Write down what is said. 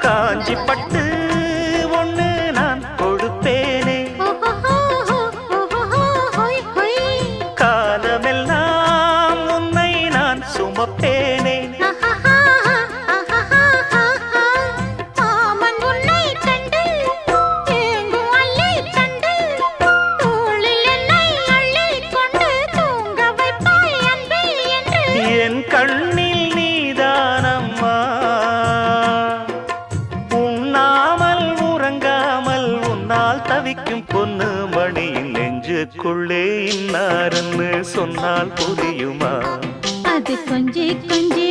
காஞ்சி பட்டு ஒண்ணு நான் கொடுப்பேனே, காலமெல்லாம் உன்னை நான் சுமப்பேனே. என் கண்ணில் நீதானம்மா, உண்ணாமல் உறங்காமல் உன்னால் தவிக்கும் பொண்ணு மணியின் நெஞ்சுக்குள்ளே இன்னாருன்னு சொன்னால் புரியுமா? அது கொஞ்சி கொஞ்சி